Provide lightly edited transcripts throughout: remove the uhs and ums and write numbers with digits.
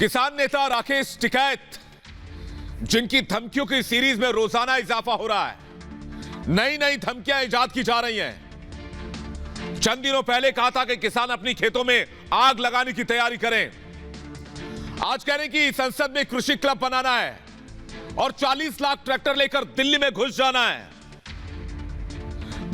किसान नेता राकेश टिकैत, जिनकी धमकियों की सीरीज में रोजाना इजाफा हो रहा है, नई नई धमकियां इजाद की जा रही हैं। चंद दिनों पहले कहा था कि किसान अपनी खेतों में आग लगाने की तैयारी करें। आज कह रहे हैं कि संसद में कृषि क्लब बनाना है और 40 लाख ट्रैक्टर लेकर दिल्ली में घुस जाना है।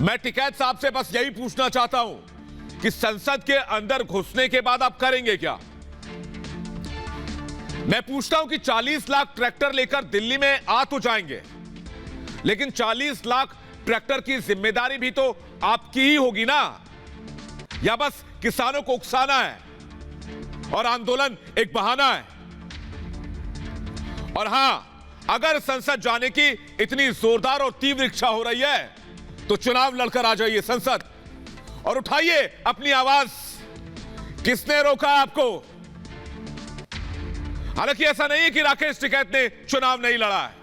मैं टिकैत साहब से बस यही पूछना चाहता हूं कि संसद के अंदर घुसने के बाद आप करेंगे क्या? मैं पूछता हूं कि 40 लाख ट्रैक्टर लेकर दिल्ली में आ तो जाएंगे, लेकिन 40 लाख ट्रैक्टर की जिम्मेदारी भी तो आपकी ही होगी ना, या बस किसानों को उकसाना है और आंदोलन एक बहाना है? और हां, अगर संसद जाने की इतनी जोरदार और तीव्र इच्छा हो रही है तो चुनाव लड़कर आ जाइए संसद और उठाइए अपनी आवाज। किसने रोका आपको? हालांकि ऐसा नहीं है कि राकेश टिकैत ने चुनाव नहीं लड़ा है।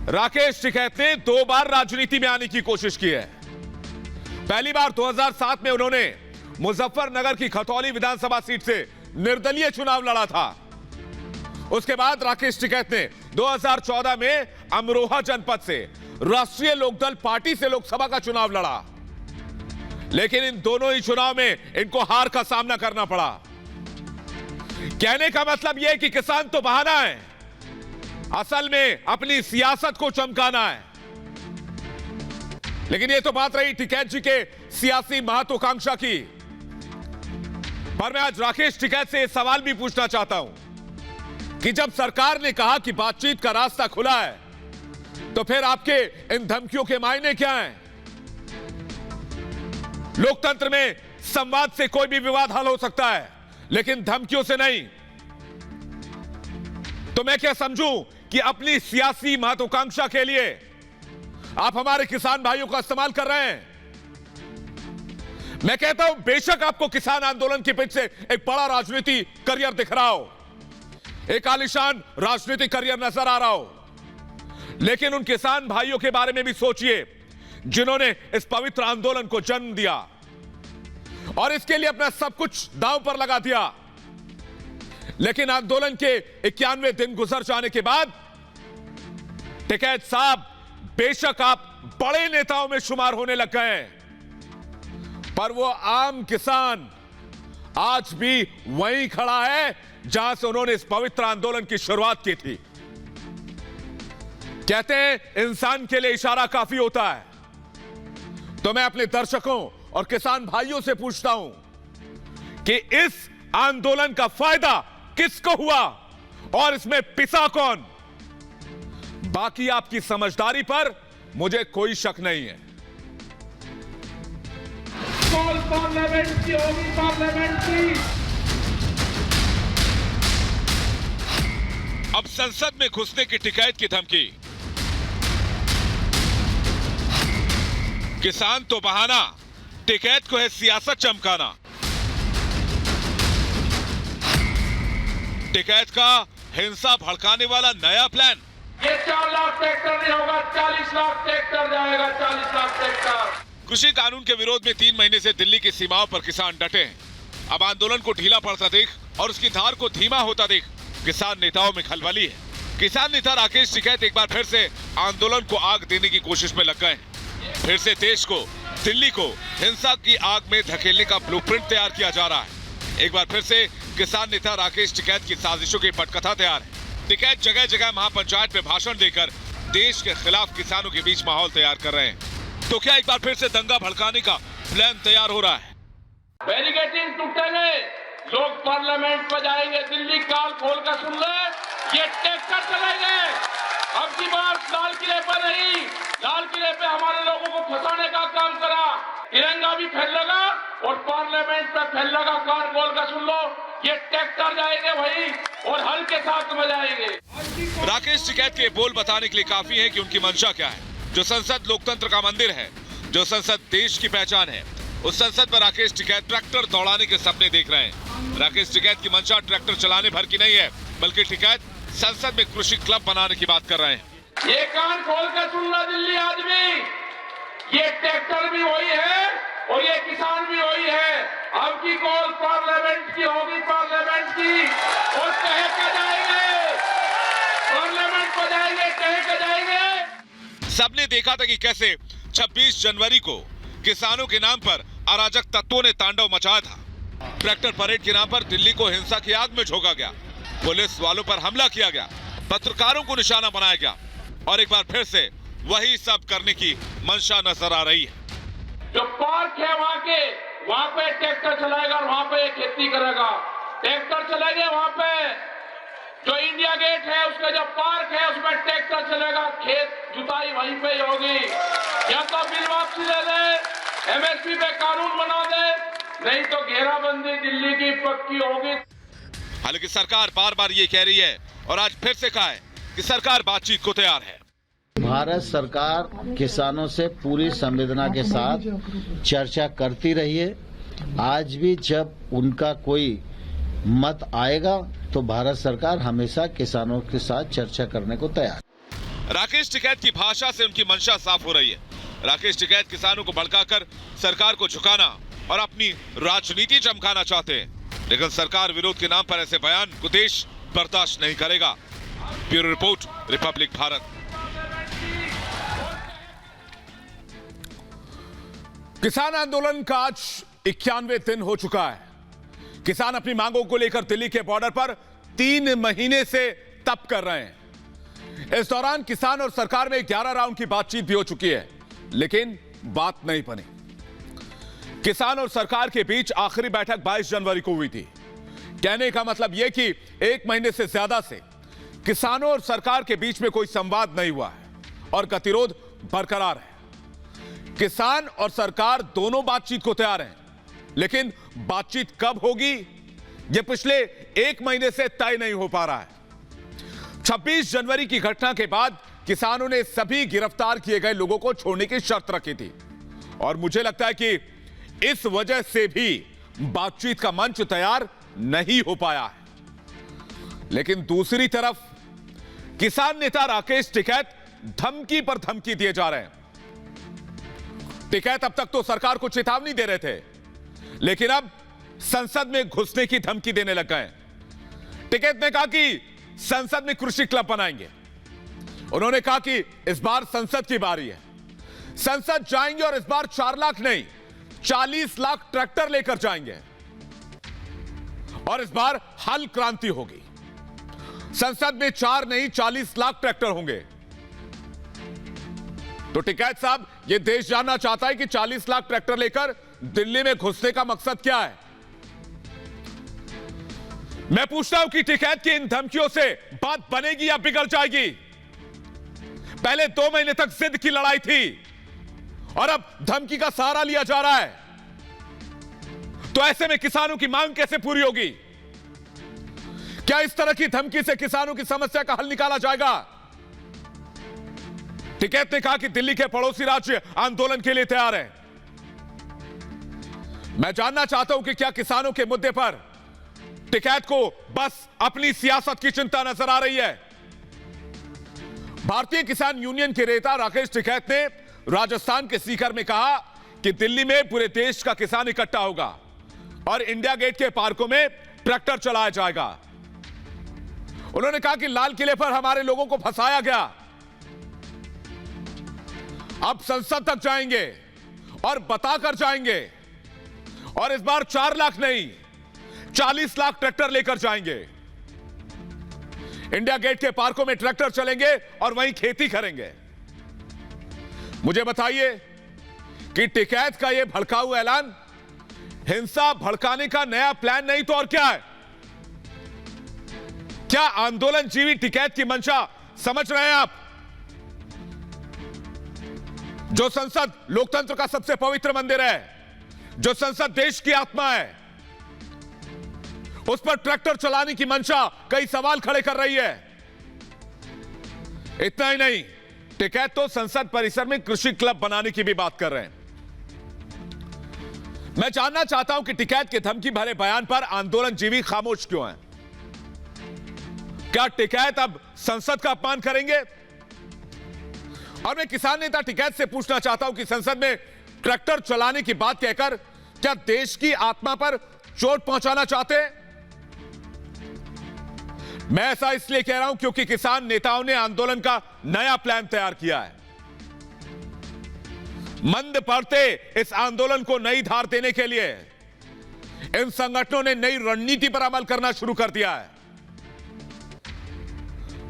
राकेश टिकैत ने 2 बार राजनीति में आने की कोशिश की है। पहली बार 2007 में उन्होंने मुजफ्फरनगर की खतौली विधानसभा सीट से निर्दलीय चुनाव लड़ा था। उसके बाद राकेश टिकैत ने 2014 में अमरोहा जनपद से राष्ट्रीय लोकदल पार्टी से लोकसभा का चुनाव लड़ा, लेकिन इन दोनों ही चुनाव में इनको हार का सामना करना पड़ा। कहने का मतलब यह है कि किसान तो बहाना है, असल में अपनी सियासत को चमकाना है। लेकिन यह तो बात रही टिकैत जी के सियासी महत्वाकांक्षा की, पर मैं आज राकेश टिकैत से यह सवाल भी पूछना चाहता हूं कि जब सरकार ने कहा कि बातचीत का रास्ता खुला है, तो फिर आपके इन धमकियों के मायने क्या हैं? लोकतंत्र में संवाद से कोई भी विवाद हल हो सकता है, लेकिन धमकियों से नहीं। तो मैं क्या समझूं कि अपनी सियासी महत्वाकांक्षा के लिए आप हमारे किसान भाइयों का इस्तेमाल कर रहे हैं? मैं कहता हूं बेशक आपको किसान आंदोलन के पीछे एक बड़ा राजनीति करियर दिख रहा हो, एक आलीशान राजनीतिक करियर नजर आ रहा हो, लेकिन उन किसान भाइयों के बारे में भी सोचिए जिन्होंने इस पवित्र आंदोलन को जन्म दिया और इसके लिए अपना सब कुछ दांव पर लगा दिया। लेकिन आंदोलन के 91 दिन गुजर जाने के बाद टिकैत साहब, बेशक आप बड़े नेताओं में शुमार होने लग गए हैं, पर वो आम किसान आज भी वहीं खड़ा है जहां से उन्होंने इस पवित्र आंदोलन की शुरुआत की थी। कहते हैं इंसान के लिए इशारा काफी होता है। तो मैं अपने दर्शकों और किसान भाइयों से पूछता हूं कि इस आंदोलन का फायदा किसको हुआ और इसमें पिसा कौन? बाकी आपकी समझदारी पर मुझे कोई शक नहीं है। पार्लियामेंट की होगी, पार्लियामेंट की। अब संसद में घुसने की टिकैत की धमकी। किसान तो बहाना, टिकैत को है सियासत चमकाना। टिकैत का हिंसा भड़काने वाला नया प्लान। ये 4 लाख ट्रैक्टर नहीं होगा, 40 लाख ट्रैक्टर जाएगा, 40 लाख ट्रैक्टर। कृषि कानून के विरोध में 3 महीने से दिल्ली की सीमाओं पर किसान डटे हैं। अब आंदोलन को ढीला पड़ता देख और उसकी धार को धीमा होता देख किसान नेताओं में खलबली है। किसान नेता राकेश टिकैत एक बार फिर से आंदोलन को आग देने की कोशिश में लग गए हैं। फिर से देश को, दिल्ली को हिंसा की आग में धकेलने का ब्लूप्रिंट तैयार किया जा रहा है। एक बार फिर से किसान नेता राकेश टिकैत की साजिशों की पटकथा तैयार है। टिकैत जगह जगह महापंचायत में भाषण देकर देश के खिलाफ किसानों के बीच माहौल तैयार कर रहे हैं। तो क्या एक बार फिर से दंगा भड़काने का प्लान तैयार हो रहा है? बैरिकेडिंग टूटेंगे, लोग पार्लियामेंट में जाएंगे। दिल्ली काल खोल कर सुन ले, ये ट्रैक्टर चलेंगे। अब की बार लाल किले पर नहीं, लाल किले पे हमारे लोगों को फंसाने का काम करा। तिरंगा भी फैलेगा और पार्लियामेंट पे फैलेगा। कान खोल कर सुन लो, ये ट्रैक्टर जाएंगे भाई और हल के साथ में जाएंगे। राकेश टिकैत के बोल बताने के लिए काफी है कि उनकी मंशा क्या है। जो संसद लोकतंत्र का मंदिर है, जो संसद देश की पहचान है, उस संसद पर राकेश टिकैत ट्रैक्टर दौड़ाने के सपने देख रहे हैं। राकेश टिकैत की मंशा ट्रैक्टर चलाने भर की नहीं है, बल्कि टिकैत संसद में कृषि क्लब बनाने की बात कर रहे हैं। ये कान खोल कर सुनना दिल्ली आदमी, ये ट्रैक्टर भी वही है और ये किसान भी वही है। अब की कॉल पार्लियामेंट की होगी, पार्लियामेंट की, और कह के जाएंगे, पार्लियामेंट को जाएंगे, कह के जाएंगे। सबने देखा था कि कैसे 26 जनवरी को किसानों के नाम पर अराजक तत्वों ने तांडव मचाया था। ट्रैक्टर परेड के नाम पर दिल्ली को हिंसा की आग में झोंका गया, पुलिस वालों पर हमला किया गया, पत्रकारों को निशाना बनाया गया और एक बार फिर से वही सब करने की मंशा नजर आ रही है। जो पार्क है वहां पे ट्रैक्टर चलाएगा और वहां पे खेती करेगा। ट्रैक्टर चलेंगे वहां पे, जो इंडिया गेट है उसका जो पार्क है उसमें ट्रैक्टर चलेगा, खेत जुताई वहीं पे ही होगी। या तो बिल वापसी ले ले, एमएसपी पे कानून बना दे, नहीं तो घेराबंदी दिल्ली की पक्की होगी। हालांकि सरकार बार बार ये कह रही है और आज फिर से कहा है कि सरकार बातचीत को तैयार है। भारत सरकार किसानों से पूरी संवेदना के साथ चर्चा करती रही है। आज भी जब उनका कोई मत आएगा तो भारत सरकार हमेशा किसानों के साथ चर्चा करने को तैयार। राकेश टिकैत की भाषा से उनकी मंशा साफ हो रही है। राकेश टिकैत किसानों को भड़काकर सरकार को झुकाना और अपनी राजनीति चमकाना चाहते हैं, लेकिन सरकार विरोध के नाम पर ऐसे बयान को देश बर्दाश्त नहीं करेगा। Bureau report, Republic Bharat. किसान आंदोलन का आज 91वें दिन हो चुका है। किसान अपनी मांगों को लेकर दिल्ली के बॉर्डर पर 3 महीने से तप कर रहे हैं। इस दौरान किसान और सरकार में 11 राउंड की बातचीत भी हो चुकी है, लेकिन बात नहीं बनी। किसान और सरकार के बीच आखिरी बैठक 22 जनवरी को हुई थी। कहने का मतलब यह कि 1 महीने से ज्यादा से किसानों और सरकार के बीच में कोई संवाद नहीं हुआ है और गतिरोध बरकरार है। किसान और सरकार दोनों बातचीत को तैयार हैं, लेकिन बातचीत कब होगी यह पिछले 1 महीने से तय नहीं हो पा रहा है। 26 जनवरी की घटना के बाद किसानों ने सभी गिरफ्तार किए गए लोगों को छोड़ने की शर्त रखी थी और मुझे लगता है कि इस वजह से भी बातचीत का मंच तैयार नहीं हो पाया है। लेकिन दूसरी तरफ किसान नेता राकेश टिकैत धमकी पर धमकी दिए जा रहे हैं। टिकैत अब तक तो सरकार को चेतावनी दे रहे थे, लेकिन अब संसद में घुसने की धमकी देने लग गए। टिकैत ने कहा कि संसद में कृषि क्लब बनाएंगे। उन्होंने कहा कि इस बार संसद की बारी है, संसद जाएंगे और इस बार 4 लाख नहीं 40 लाख ट्रैक्टर लेकर जाएंगे और इस बार हल क्रांति होगी। संसद में 4 नहीं 40 लाख ट्रैक्टर होंगे। तो टिकैत साहब, यह देश जानना चाहता है कि 40 लाख ट्रैक्टर लेकर दिल्ली में घुसने का मकसद क्या है। मैं पूछता हूं कि टिकैत की इन धमकियों से बात बनेगी या बिगड़ जाएगी। पहले 2 महीने तक जिद की लड़ाई थी और अब धमकी का सहारा लिया जा रहा है। तो ऐसे में किसानों की मांग कैसे पूरी होगी? क्या इस तरह की धमकी से किसानों की समस्या का हल निकाला जाएगा? टिकैत ने कहा कि दिल्ली के पड़ोसी राज्य आंदोलन के लिए तैयार है। मैं जानना चाहता हूं कि क्या किसानों के मुद्दे पर टिकैत को बस अपनी सियासत की चिंता नजर आ रही है? भारतीय किसान यूनियन के नेता राकेश टिकैत ने राजस्थान के सीकर में कहा कि दिल्ली में पूरे देश का किसान इकट्ठा होगा और इंडिया गेट के पार्कों में ट्रैक्टर चलाया जाएगा। उन्होंने कहा कि लाल किले पर हमारे लोगों को फंसाया गया, अब संसद तक जाएंगे और बताकर जाएंगे और इस बार 4 लाख नहीं 40 लाख ट्रैक्टर लेकर जाएंगे। इंडिया गेट के पार्कों में ट्रैक्टर चलेंगे और वहीं खेती करेंगे। मुझे बताइए कि टिकैत का यह भड़का हुआ ऐलान हिंसा भड़काने का नया प्लान नहीं तो और क्या है? क्या आंदोलन जीवी टिकैत की मंशा समझ रहे हैं आप? जो संसद लोकतंत्र का सबसे पवित्र मंदिर है, जो संसद देश की आत्मा है, उस पर ट्रैक्टर चलाने की मंशा कई सवाल खड़े कर रही है। इतना ही नहीं, टिकैत तो संसद परिसर में कृषि क्लब बनाने की भी बात कर रहे हैं। मैं जानना चाहता हूं कि टिकैत के धमकी भरे बयान पर आंदोलन जीवी खामोश क्यों हैं? क्या टिकैत अब संसद का अपमान करेंगे? और मैं किसान नेता टिकैत से पूछना चाहता हूं कि संसद में ट्रैक्टर चलाने की बात कहकर क्या देश की आत्मा पर चोट पहुंचाना चाहते हैं? मैं ऐसा इसलिए कह रहा हूं क्योंकि किसान नेताओं ने आंदोलन का नया प्लान तैयार किया है। मंद पड़ते इस आंदोलन को नई धार देने के लिए इन संगठनों ने नई रणनीति पर अमल करना शुरू कर दिया है।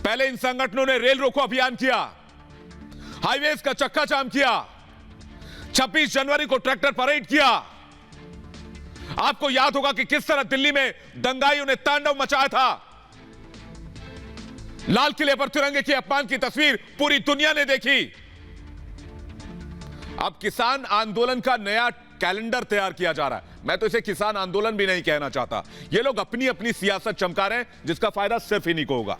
पहले इन संगठनों ने रेल रोको अभियान किया, हाईवेज का चक्का जाम किया, 26 जनवरी को ट्रैक्टर परेड किया। आपको याद होगा कि किस तरह दिल्ली में दंगाइयों ने तांडव मचाया था। लाल किले पर तिरंगे के अपमान की तस्वीर पूरी दुनिया ने देखी। अब किसान आंदोलन का नया कैलेंडर तैयार किया जा रहा है। मैं तो इसे किसान आंदोलन भी नहीं कहना चाहता। ये लोग अपनी अपनी सियासत चमका रहे हैं, जिसका फायदा सिर्फ इन्हीं को होगा।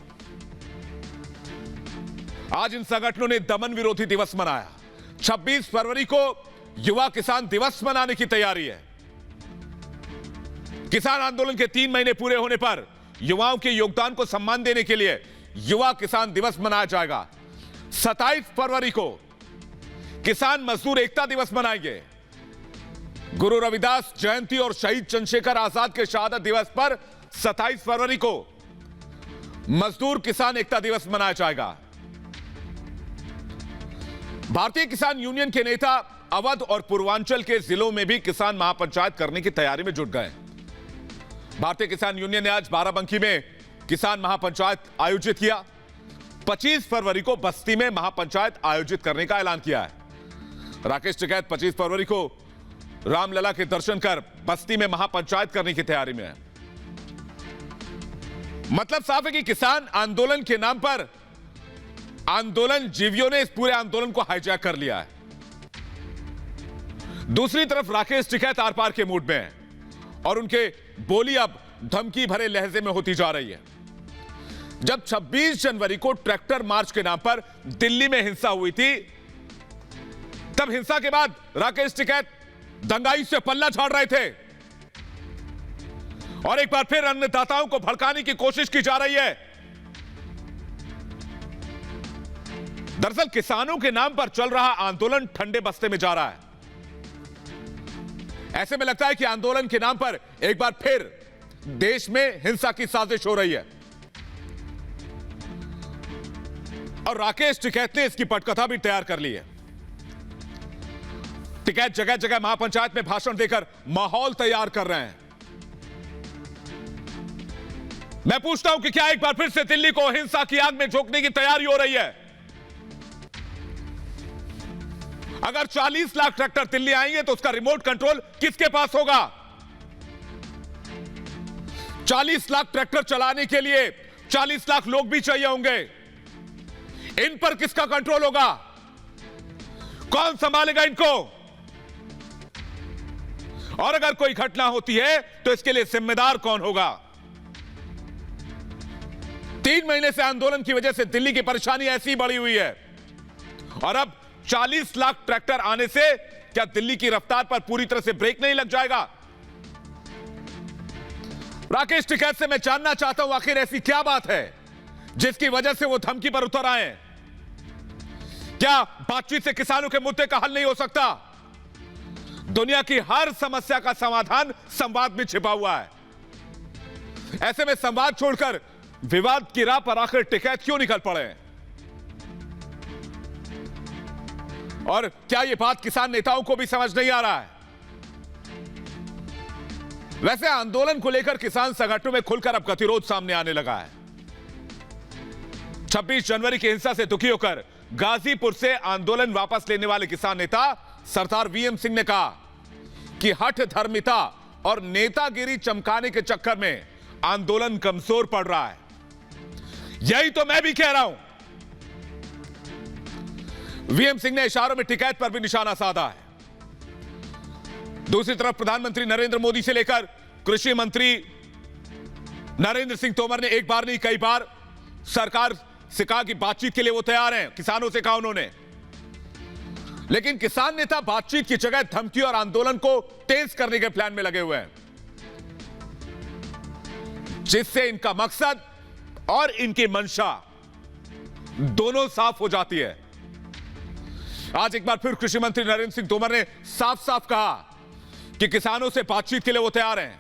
आज इन संगठनों ने दमन विरोधी दिवस मनाया। 26 फरवरी को युवा किसान दिवस मनाने की तैयारी है। किसान आंदोलन के 3 महीने पूरे होने पर युवाओं के योगदान को सम्मान देने के लिए युवा किसान दिवस मनाया जाएगा। 27 फरवरी को किसान मजदूर एकता दिवस मनाएंगे। गुरु रविदास जयंती और शहीद चंद्रशेखर आजाद के शहादत दिवस पर 27 फरवरी को मजदूर किसान एकता दिवस मनाया जाएगा। भारतीय किसान यूनियन के नेता अवध और पूर्वांचल के जिलों में भी किसान महापंचायत करने की तैयारी में जुट गए। भारतीय किसान यूनियन ने आज बाराबंकी में किसान महापंचायत आयोजित किया। 25 फरवरी को बस्ती में महापंचायत आयोजित करने का ऐलान किया है। राकेश टिकैत 25 फरवरी को रामलला के दर्शन कर बस्ती में महापंचायत करने की तैयारी में है। मतलब साफ है कि किसान आंदोलन के नाम पर आंदोलन जीवियों ने इस पूरे आंदोलन को हाईजैक कर लिया है। दूसरी तरफ राकेश टिकैत आर पार के मूड में है और उनके बोली अब धमकी भरे लहजे में होती जा रही है। जब 26 जनवरी को ट्रैक्टर मार्च के नाम पर दिल्ली में हिंसा हुई थी, तब हिंसा के बाद राकेश टिकैत दंगाई से पल्ला झाड़ रहे थे और एक बार फिर अन्नदाताओं को भड़काने की कोशिश की जा रही है। दरअसल किसानों के नाम पर चल रहा आंदोलन ठंडे बस्ते में जा रहा है। ऐसे में लगता है कि आंदोलन के नाम पर एक बार फिर देश में हिंसा की साजिश हो रही है और राकेश टिकैत ने इसकी पटकथा भी तैयार कर ली है। टिकैत जगह जगह महापंचायत में भाषण देकर माहौल तैयार कर रहे हैं। मैं पूछता हूं कि क्या एक बार फिर से दिल्ली को हिंसा की आग में झोंकने की तैयारी हो रही है? अगर 40 लाख ट्रैक्टर दिल्ली आएंगे तो उसका रिमोट कंट्रोल किसके पास होगा? 40 लाख ट्रैक्टर चलाने के लिए 40 लाख लोग भी चाहिए होंगे। इन पर किसका कंट्रोल होगा? कौन संभालेगा इनको? और अगर कोई घटना होती है तो इसके लिए जिम्मेदार कौन होगा? 3 महीने से आंदोलन की वजह से दिल्ली की परेशानी ऐसी बढ़ी हुई है और अब 40 लाख ट्रैक्टर आने से क्या दिल्ली की रफ्तार पर पूरी तरह से ब्रेक नहीं लग जाएगा? राकेश टिकैत से मैं जानना चाहता हूं आखिर ऐसी क्या बात है जिसकी वजह से वो धमकी पर उतर आए? क्या बातचीत से किसानों के मुद्दे का हल नहीं हो सकता? दुनिया की हर समस्या का समाधान संवाद में छिपा हुआ है। ऐसे में संवाद छोड़कर विवाद की राह पर आखिर टिकैत क्यों निकल पड़े? और क्या यह बात किसान नेताओं को भी समझ नहीं आ रहा है? वैसे आंदोलन को लेकर किसान संगठनों में खुलकर अब गतिरोध सामने आने लगा है। 26 जनवरी की हिंसा से दुखी होकर गाजीपुर से आंदोलन वापस लेने वाले किसान नेता सरदार वीएम सिंह ने कहा कि हठ धर्मिता और नेतागिरी चमकाने के चक्कर में आंदोलन कमजोर पड़ रहा है। यही तो मैं भी कह रहा हूं। वीएम सिंह ने इशारों में टिकैत पर भी निशाना साधा है। दूसरी तरफ प्रधानमंत्री नरेंद्र मोदी से लेकर कृषि मंत्री नरेंद्र सिंह तोमर ने एक बार नहीं कई बार सरकार से कहा कि बातचीत के लिए वो तैयार हैं। किसानों से कहा उन्होंने, लेकिन किसान नेता बातचीत की जगह धमकी और आंदोलन को तेज करने के प्लान में लगे हुए हैं, जिससे इनका मकसद और इनकी मंशा दोनों साफ हो जाती है। आज एक बार फिर कृषि मंत्री नरेंद्र सिंह तोमर ने साफ साफ कहा कि किसानों से बातचीत के लिए वो तैयार हैं।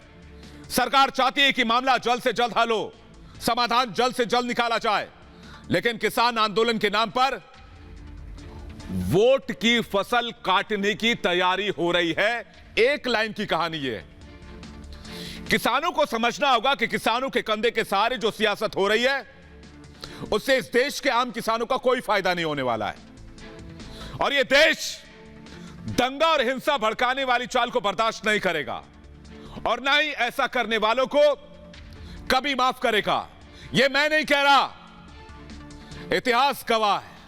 सरकार चाहती है कि मामला जल्द से जल्द हल हो, समाधान जल्द से जल्द निकाला जाए, लेकिन किसान आंदोलन के नाम पर वोट की फसल काटने की तैयारी हो रही है। एक लाइन की कहानी है। किसानों को समझना होगा कि किसानों के कंधे के सहारे जो सियासत हो रही है उससे इस देश के आम किसानों का कोई फायदा नहीं होने वाला है और यह देश दंगा और हिंसा भड़काने वाली चाल को बर्दाश्त नहीं करेगा और ना ही ऐसा करने वालों को कभी माफ करेगा। यह मैं नहीं कह रहा, इतिहास गवाह है।